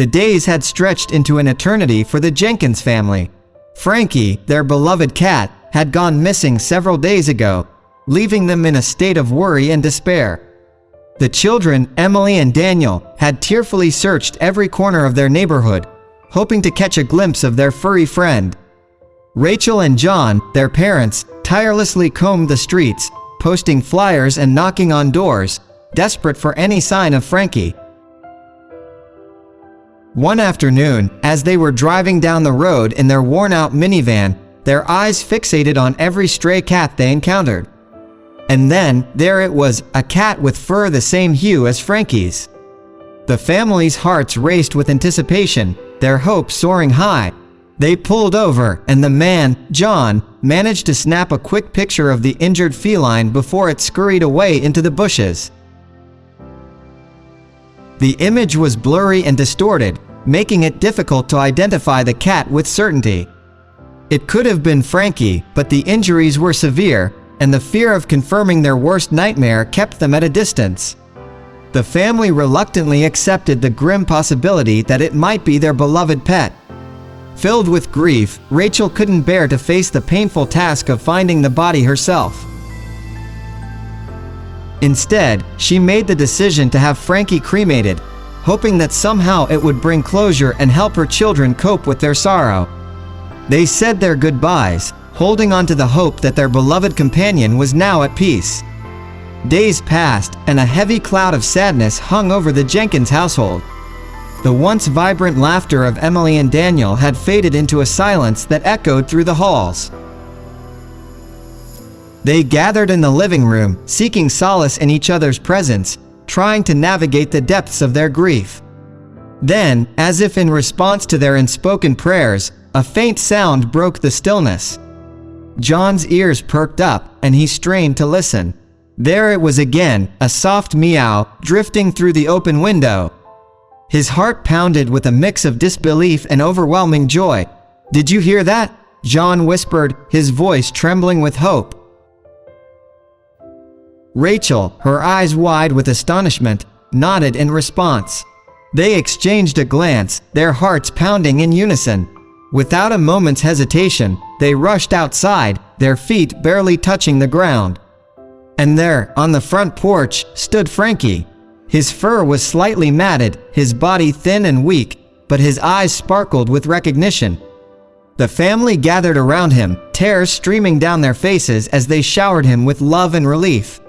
The days had stretched into an eternity for the Jenkins family. Frankie, their beloved cat, had gone missing several days ago, leaving them in a state of worry and despair. The children, Emily and Daniel, had tearfully searched every corner of their neighborhood, hoping to catch a glimpse of their furry friend. Rachel and John, their parents, tirelessly combed the streets, posting flyers and knocking on doors, desperate for any sign of Frankie. One afternoon, as they were driving down the road in their worn-out minivan, their eyes fixated on every stray cat they encountered. And then, there it was, a cat with fur the same hue as Frankie's. The family's hearts raced with anticipation, their hopes soaring high. They pulled over, and the man, John, managed to snap a quick picture of the injured feline before it scurried away into the bushes. The image was blurry and distorted, making it difficult to identify the cat with certainty. It could have been Frankie, but the injuries were severe, and the fear of confirming their worst nightmare kept them at a distance. The family reluctantly accepted the grim possibility that it might be their beloved pet. Filled with grief, Rachel couldn't bear to face the painful task of finding the body herself. Instead, she made the decision to have Frankie cremated, hoping that somehow it would bring closure and help her children cope with their sorrow. They said their goodbyes, holding on to the hope that their beloved companion was now at peace. Days passed, and a heavy cloud of sadness hung over the Jenkins household. The once vibrant laughter of Emily and Daniel had faded into a silence that echoed through the halls. They gathered in the living room, seeking solace in each other's presence, trying to navigate the depths of their grief. Then, as if in response to their unspoken prayers, a faint sound broke the stillness. John's ears perked up, and he strained to listen. There it was again, a soft meow, drifting through the open window. His heart pounded with a mix of disbelief and overwhelming joy. "Did you hear that?" John whispered, his voice trembling with hope. Rachel, her eyes wide with astonishment, nodded in response. They exchanged a glance, their hearts pounding in unison. Without a moment's hesitation, they rushed outside, their feet barely touching the ground. And there, on the front porch, stood Frankie. His fur was slightly matted, his body thin and weak, but his eyes sparkled with recognition. The family gathered around him, tears streaming down their faces as they showered him with love and relief.